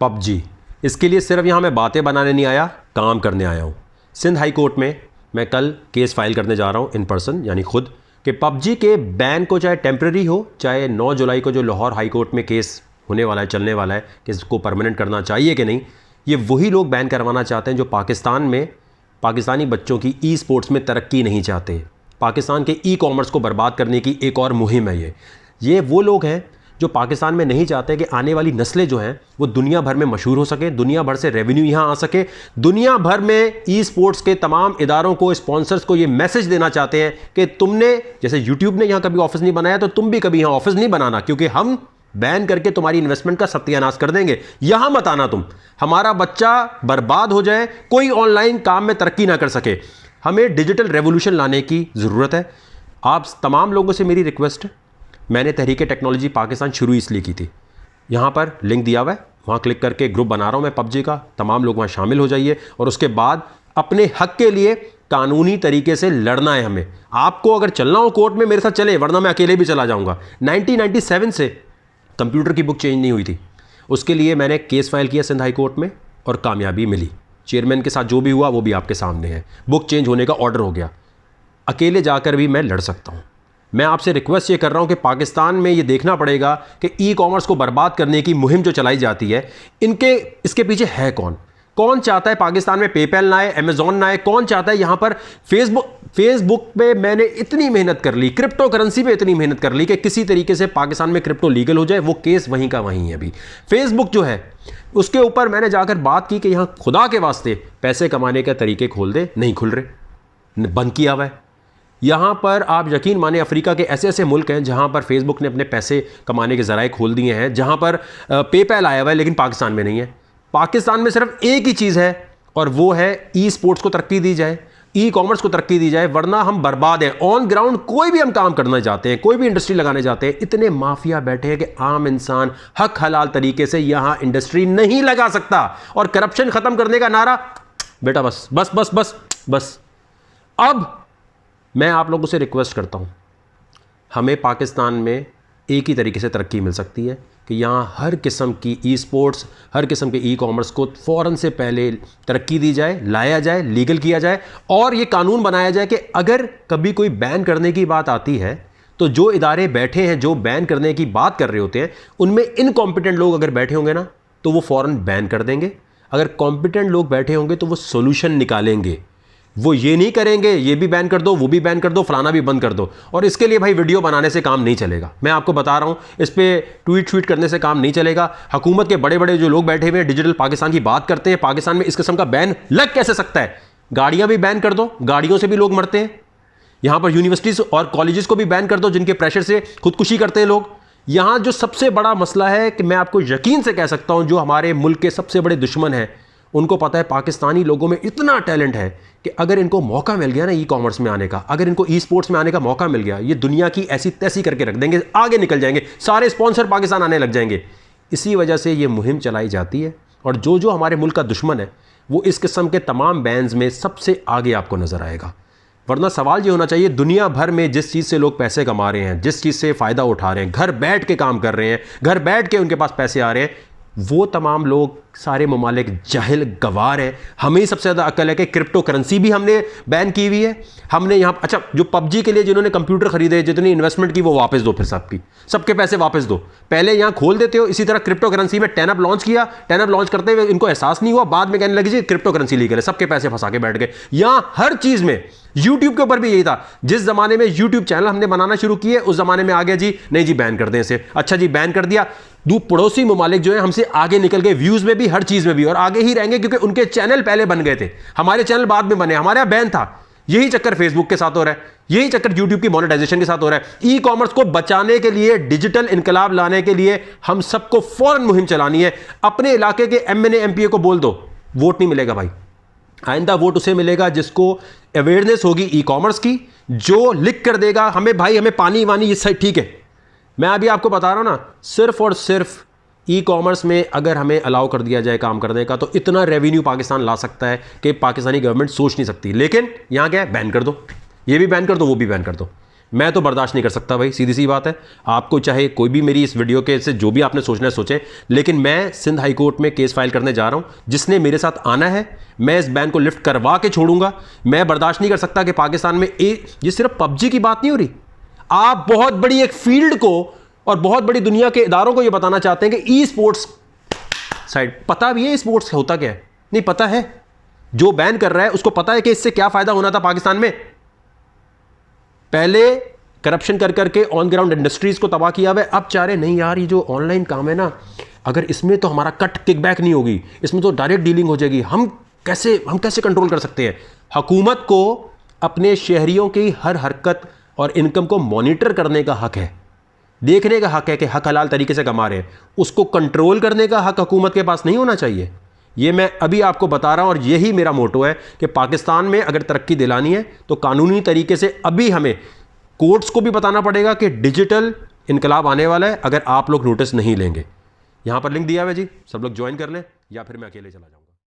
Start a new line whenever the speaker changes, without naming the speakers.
PUBG, इसके लिए सिर्फ यहाँ मैं बातें बनाने नहीं आया, काम करने आया हूँ। सिंध हाई कोर्ट में मैं कल केस फाइल करने जा रहा हूँ इन पर्सन, यानी खुद, कि पबजी के बैन को चाहे टेम्प्रेरी हो, चाहे 9 जुलाई को जो लाहौर हाई कोर्ट में केस होने वाला है, चलने वाला है कि इसको परमानेंट करना चाहिए कि नहीं, ये वही लोग बैन करवाना चाहते हैं जो पाकिस्तान में पाकिस्तानी बच्चों की ई स्पोर्ट्स में तरक्की नहीं चाहते। पाकिस्तान के ई कॉमर्स को बर्बाद करने की एक और मुहिम है ये वो लोग हैं जो पाकिस्तान में नहीं चाहते कि आने वाली नस्लें जो हैं वो दुनिया भर में मशहूर हो सके, दुनिया भर से रेवेन्यू यहाँ आ सके, दुनिया भर में ई स्पोर्ट्स के तमाम इदारों को, स्पॉन्सर्स को ये मैसेज देना चाहते हैं कि तुमने, जैसे यूट्यूब ने यहाँ कभी ऑफिस नहीं बनाया तो तुम भी कभी यहाँ ऑफिस नहीं बनाना, क्योंकि हम बैन करके तुम्हारी इन्वेस्टमेंट का सत्यानाश कर देंगे। यहां मत आना तुम, हमारा बच्चा बर्बाद हो जाए, कोई ऑनलाइन काम में तरक्की ना कर सके। हमें डिजिटल रेवोल्यूशन लाने की ज़रूरत है। आप तमाम लोगों से मेरी रिक्वेस्ट है, मैंने तहरीक टेक्नोलॉजी पाकिस्तान शुरू इसलिए की थी, यहाँ पर लिंक दिया हुआ है, वहाँ क्लिक करके ग्रुप बना रहा हूँ मैं पबजी का, तमाम लोग वहाँ शामिल हो जाइए और उसके बाद अपने हक के लिए कानूनी तरीके से लड़ना है हमें। आपको अगर चलना हो कोर्ट में मेरे साथ चले, वरना मैं अकेले भी चला जाऊँगा। 1997 से कंप्यूटर की बुक चेंज नहीं हुई थी, उसके लिए मैंने केस फाइल किया सिंध हाई कोर्ट में और कामयाबी मिली। चेयरमैन के साथ जो भी हुआ वो भी आपके सामने है, बुक चेंज होने का ऑर्डर हो गया। अकेले जाकर भी मैं लड़ सकता हूँ। मैं आपसे रिक्वेस्ट ये कर रहा हूँ कि पाकिस्तान में ये देखना पड़ेगा कि ई कॉमर्स को बर्बाद करने की मुहिम जो चलाई जाती है, इसके पीछे है कौन? कौन चाहता है पाकिस्तान में पेपैल ना आए, अमेजॉन ना आए? कौन चाहता है यहाँ पर फेसबुक पे मैंने इतनी मेहनत कर ली, क्रिप्टो करेंसी पे इतनी मेहनत कर ली कि किसी तरीके से पाकिस्तान में क्रिप्टो लीगल हो जाए, वो केस वहीं का वहीं है। अभी फेसबुक जो है उसके ऊपर मैंने जाकर बात की कि यहाँ खुदा के वास्ते पैसे कमाने के तरीके खोल दे, नहीं खुल रहे, बंद किया हुआ है। यहाँ पर आप यकीन माने अफ्रीका के ऐसे ऐसे मुल्क हैं जहाँ पर फेसबुक ने अपने पैसे कमाने के ज़राए खोल दिए हैं, जहाँ पर पेपैल आया हुआ है, लेकिन पाकिस्तान में नहीं है। पाकिस्तान में सिर्फ एक ही चीज़ है और वो है ई स्पोर्ट्स को तरक्की दी जाए, ई कॉमर्स को तरक्की दी जाए, वरना हम बर्बाद हैं। ऑन ग्राउंड कोई भी हम काम करना चाहते हैं, कोई भी इंडस्ट्री लगाने जाते हैं, इतने माफिया बैठे हैं कि आम इंसान हक हलाल तरीके से यहाँ इंडस्ट्री नहीं लगा सकता। और करप्शन खत्म करने का नारा, बेटा बस बस बस बस बस। अब मैं आप लोगों से रिक्वेस्ट करता हूँ, हमें पाकिस्तान में एक ही तरीके से तरक्की मिल सकती है कि यहाँ हर किस्म की ई स्पोर्ट्स, हर किस्म के ई कॉमर्स को फ़ौरन से पहले तरक्की दी जाए, लाया जाए, लीगल किया जाए और ये कानून बनाया जाए कि अगर कभी कोई बैन करने की बात आती है तो जो इदारे बैठे हैं जो बैन करने की बात कर रहे होते हैं, उनमें इनकॉम्पिटेंट लोग अगर बैठे होंगे ना तो वो फ़ौरन बैन कर देंगे। अगर कॉम्पिटेंट लोग बैठे होंगे तो वो सोल्यूशन निकालेंगे। वो ये नहीं करेंगे ये भी बैन कर दो, वो भी बैन कर दो, फलाना भी बंद कर दो। और इसके लिए भाई वीडियो बनाने से काम नहीं चलेगा, मैं आपको बता रहा हूँ। इस पर ट्वीट करने से काम नहीं चलेगा। हुकूमत के बड़े बड़े जो लोग बैठे हुए हैं डिजिटल पाकिस्तान की बात करते हैं, पाकिस्तान में इस किस्म का बैन लग कैसे सकता है? गाड़ियाँ भी बैन कर दो, गाड़ियों से भी लोग मरते हैं। यहाँ पर यूनिवर्सिटीज़ और कॉलेजेस को भी बैन कर दो, जिनके प्रेशर से खुदकुशी करते हैं लोग। यहाँ जो सबसे बड़ा मसला है कि मैं आपको यकीन से कह सकता हूँ, जो हमारे मुल्क के सबसे बड़े दुश्मन हैं उनको पता है पाकिस्तानी लोगों में इतना टैलेंट है कि अगर इनको मौका मिल गया ना ई कॉमर्स में आने का, अगर इनको ई स्पोर्ट्स में आने का मौका मिल गया, ये दुनिया की ऐसी तैसी करके रख देंगे, आगे निकल जाएंगे, सारे स्पॉन्सर पाकिस्तान आने लग जाएंगे। इसी वजह से ये मुहिम चलाई जाती है और जो हमारे मुल्क का दुश्मन है वो इस किस्म के तमाम बैन्स में सबसे आगे आपको नज़र आएगा। वरना सवाल ये होना चाहिए, दुनिया भर में जिस चीज़ से लोग पैसे कमा रहे हैं, जिस चीज़ से फ़ायदा उठा रहे हैं, घर बैठ के काम कर रहे हैं, घर बैठ के उनके पास पैसे आ रहे हैं, वो तमाम लोग सारे ममालिक जाहिल गवार हैं। हमें ही सबसे ज़्यादा अक्ल है कि क्रिप्टो करेंसी भी हमने बैन की हुई है। हमने यहाँ अच्छा जो पबजी के लिए जिन्होंने कंप्यूटर खरीदे, जितनी इन्वेस्टमेंट की, वो वापस दो, फिर सबके पैसे वापस दो। पहले यहाँ खोल देते हो। इसी तरह क्रिप्टो करेंसी में टेनअप लॉन्च किया, टेनअप लॉन्च करते हुए इनको एहसास नहीं हुआ, बाद में कहने लगे जी क्रिप्टो करेंसी लीगल है, सबके पैसे फंसा के बैठ गए। यहाँ हर चीज़ में, यूट्यूब के ऊपर भी यही था। जिस जमाने में यूट्यूब चैनल हमने बनाना शुरू किए उस जमाने में आ गया जी नहीं जी बैन कर दें इसे। अच्छा जी बैन कर दिया, पड़ोसी ममालिक जो है हमसे आगे निकल गए, व्यूज में भी, हर चीज में भी, और आगे ही रहेंगे क्योंकि उनके चैनल पहले बन गए थे, हमारे चैनल बाद में बने, हमारे यहां बैन था। यही चक्कर फेसबुक के साथ हो रहा है, यही चक्कर यूट्यूब की मोनेटाइजेशन के साथ हो रहा है। ई कॉमर्स को बचाने के लिए, डिजिटल इनकलाब लाने के लिए हम सबको फौरन मुहिम चलानी है। अपने इलाके के एमएनए एमपीए को बोल दो, वोट नहीं मिलेगा भाई, आइंदा वोट उसे मिलेगा जिसको अवेयरनेस होगी ई कॉमर्स की, जो लिख कर देगा हमें भाई हमें पानी वानी इस साइड ठीक है। मैं अभी आपको बता रहा हूं ना, सिर्फ और सिर्फ ई कॉमर्स में अगर हमें अलाउ कर दिया जाए काम करने का तो इतना रेवेन्यू पाकिस्तान ला सकता है कि पाकिस्तानी गवर्नमेंट सोच नहीं सकती। लेकिन यहाँ क्या है, बैन कर दो, ये भी बैन कर दो, वो भी बैन कर दो। मैं तो बर्दाश्त नहीं कर सकता भाई, सीधी सी बात है। आपको चाहे कोई भी मेरी इस वीडियो के से जो भी आपने सोचना है सोचे, लेकिन मैं सिंध हाई कोर्ट में केस फाइल करने जा रहा हूं। जिसने मेरे साथ आना है मैं इस बैन को लिफ्ट करवा के छोड़ूंगा। मैं बर्दाश्त नहीं कर सकता कि पाकिस्तान में ये सिर्फ पबजी की बात नहीं हो रही, आप बहुत बड़ी एक फील्ड को और बहुत बड़ी दुनिया के इदारों को यह बताना चाहते हैं कि ई स्पोर्ट्स साइड, पता भी है स्पोर्ट्स होता क्या है? नहीं पता है। जो बैन कर रहा है उसको पता है कि इससे क्या फायदा होना था पाकिस्तान में। पहले करप्शन कर करके ऑन ग्राउंड इंडस्ट्रीज को तबाह किया हुआ है, अब चाह रहे नहीं यार ये जो ऑनलाइन काम है ना, अगर इसमें तो हमारा कट किकबैक नहीं होगी, इसमें तो डायरेक्ट डीलिंग हो जाएगी, हम कैसे कंट्रोल कर सकते हैं? हुकूमत को अपने शहरियों की हर हरकत और इनकम को मॉनिटर करने का हक है, देखने का हक है कि हक हलाल तरीके से कमा रहे हैं। उसको कंट्रोल करने का हक हुकूमत के पास नहीं होना चाहिए। ये मैं अभी आपको बता रहा हूं और यही मेरा मोटो है कि पाकिस्तान में अगर तरक्की दिलानी है तो कानूनी तरीके से अभी हमें कोर्ट्स को भी बताना पड़ेगा कि डिजिटल इनकलाब आने वाला है, अगर आप लोग नोटिस नहीं लेंगे। यहां पर लिंक दिया हुआ है जी, सब लोग ज्वाइन कर लें या फिर मैं अकेले चला जाऊं।